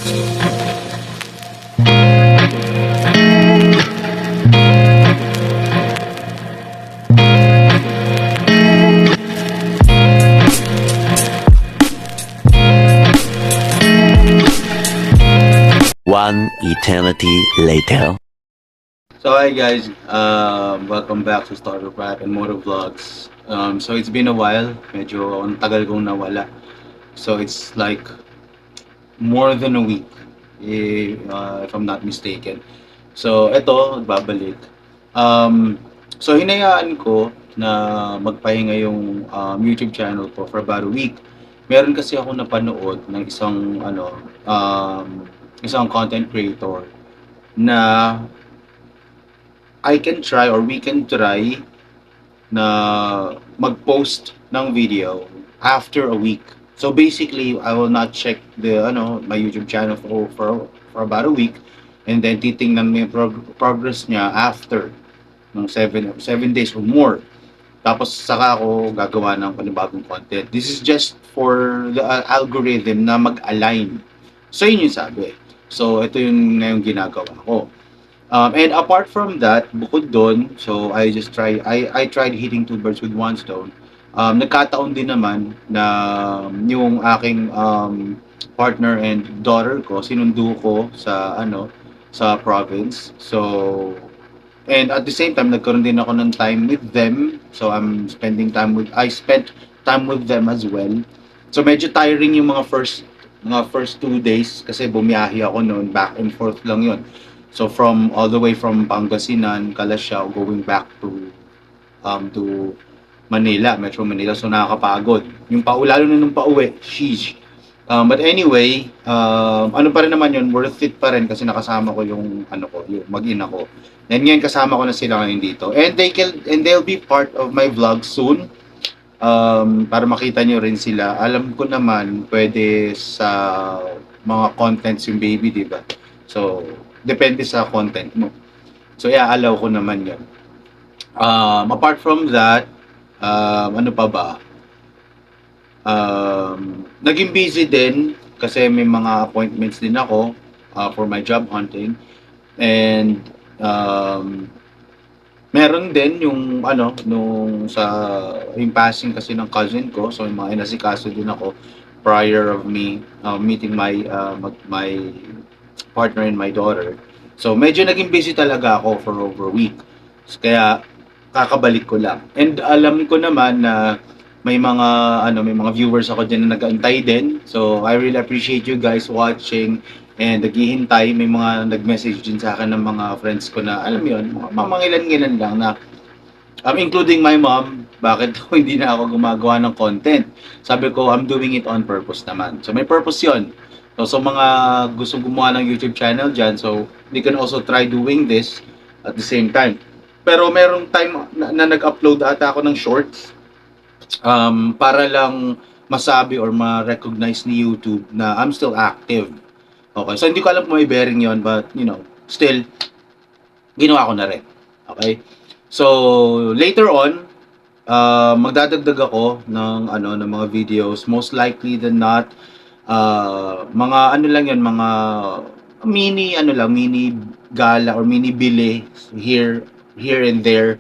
One eternity later. So hi guys, welcome back to Starter Pack and Moto Vlogs. So it's been a while, medyo ang tagal kong nawala. So it's like more than a week, if I'm not mistaken. So eto, babalik. Um, so hinayaan ko na magpahinga yung YouTube channel ko for about a week. Meron kasi ako napanood ng isang content creator na I can try or we can try na mag-post ng video after a week. So basically, I will not check my YouTube channel for about a week, and then titingnan mo yung progress niya after ng 7 days or more. Tapos saka ako gagawa ng panibagong content. This is just for the algorithm na mag-align. So yun yung sabi. So ito yung ngayong ginagawa ko. And apart from that, bukod doon, so I tried hitting two birds with one stone. Nagkataon din naman na yung aking partner and daughter ko sinundo ko sa province. So and at the same time nagkaroon din ako ng time with them. So I spent time with them as well. So medyo tiring yung mga first 2 days kasi bumiyahe ako noon, back and forth lang yon. So from all the way from Pangasinan, Calasiao, going back to Manila, Metro Manila. So nakakapagod. Lalo na nung pauwi, sheesh. But anyway, ano pa rin naman yun, worth it pa rin kasi nakasama ko yung mag-ina ko. And ngayon kasama ko na sila ngayon dito. And they'll be part of my vlog soon. Para makita nyo rin sila. Alam ko naman, pwede sa mga contents yung baby, di ba? So, depende sa content mo. So, yeah, allow ko naman yun. Apart from that, ano pa ba? Naging busy din kasi may mga appointments din ako for my job hunting. And meron din yung yung passing kasi ng cousin ko. So, yung mga inasikaso din ako prior of me meeting my partner and my daughter. So, medyo naging busy talaga ako for over a week. Kaya, kakabalik ko lang. And alam ko naman na may mga viewers ako diyan na nag-aantay din. So, I really appreciate you guys watching and naghihintay. May mga nag-message din sa akin ng mga friends ko na, alam mo yun, mamangilan-ngilan lang na, including my mom, bakit hindi na ako gumagawa ng content? Sabi ko, I'm doing it on purpose naman. So, may purpose yon. So mga gustong gumawa ng YouTube channel dyan, so they can also try doing this at the same time. Pero merong time na nag-upload ata ako ng shorts para lang masabi or ma-recognize ni YouTube na I'm still active. Okay, so hindi ko alam kung may bearing yon, but still, ginawa ko na rin. Okay? So, later on, magdadagdag ako ng mga videos. Most likely than not, mga lang yan, mga mini gala or mini bili here and there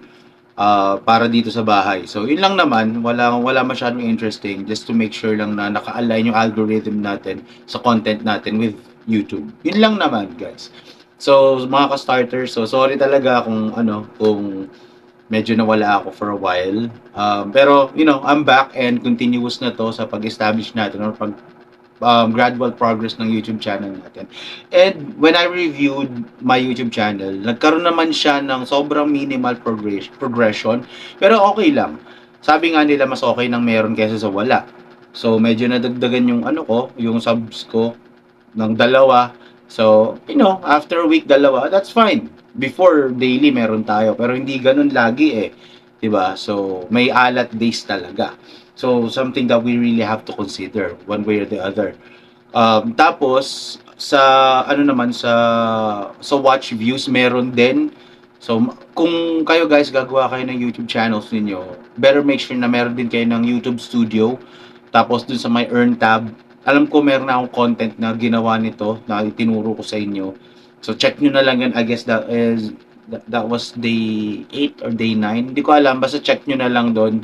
para dito sa bahay. So yun lang naman, wala masyadong interesting, just to make sure lang na naka-align yung algorithm natin sa content natin with YouTube. Yun lang naman, guys. So mga ka-starters, so sorry talaga kung medyo nawala ako for a while. Pero I'm back and continuous na to sa pag-establish natin or gradual progress ng YouTube channel natin. And when I reviewed my YouTube channel, nagkaroon naman siya ng sobrang minimal progression, pero okay lang. Sabi nga nila mas okay nang meron kaysa sa wala. So medyo nadagdagan yung subs ko ng dalawa. So, after a week dalawa, that's fine. Before daily meron tayo, pero hindi ganun lagi eh. 'Di ba? So, may alat days talaga. So, something that we really have to consider one way or the other. Tapos sa watch views meron din. So, kung kayo guys gagawa kayo ng YouTube channels ninyo, better make sure na meron din kayo ng YouTube Studio. Tapos dun sa may earn tab, alam ko meron na akong content na ginawa nito na itinuro ko sa inyo. So check nyo na lang yan. I guess that was day 8 or day 9. Hindi ko alam. Basta check nyo na lang doon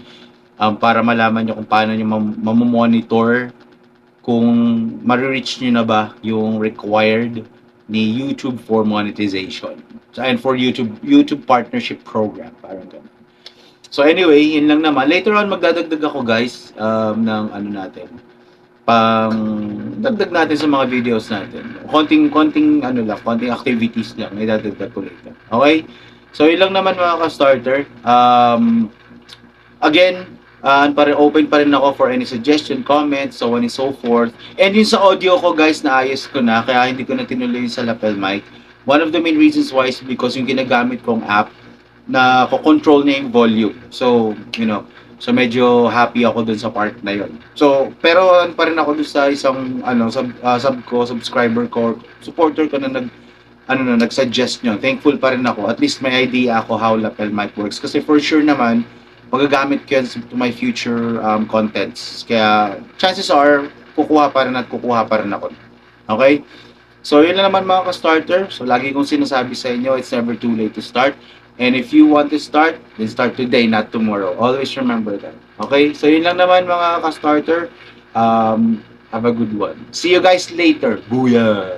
para malaman nyo kung paano nyo mamomonitor kung ma-reach nyo na ba yung required ni YouTube for monetization. So, and for YouTube partnership program. Parang ganun. So anyway, yun lang naman. Later on, magdadagdag ako guys ng ano natin. Pang dagdag natin sa mga videos natin. Konting konting activities lang. May dadagdag ko later. Okay? So yun lang naman mga ka-starter. Again, open pa rin ako for any suggestion, comments, so on and so forth. And yung sa audio ko guys, naayos ko na, kaya hindi ko na tinuloy yung sa lapel mic. One of the main reasons why is because yung ginagamit kong app na ko-control niya yung volume. So, so medyo happy ako dun sa part na yon. So, pero pa rin ako dun sa isang subscriber ko, supporter ko na nag-suggest nyo. Thankful pa rin ako. At least may idea ako how lapel mic works. Kasi for sure naman, magagamit ko yan to my future contents. Kaya chances are, kukuha pa rin ako. Okay? So, yun lang naman mga ka-starter. So, lagi kong sinasabi sa inyo, it's never too late to start. And if you want to start, then start today, not tomorrow. Always remember that. Okay? So, yun lang naman mga ka-starter. Have a good one. See you guys later. Booyah!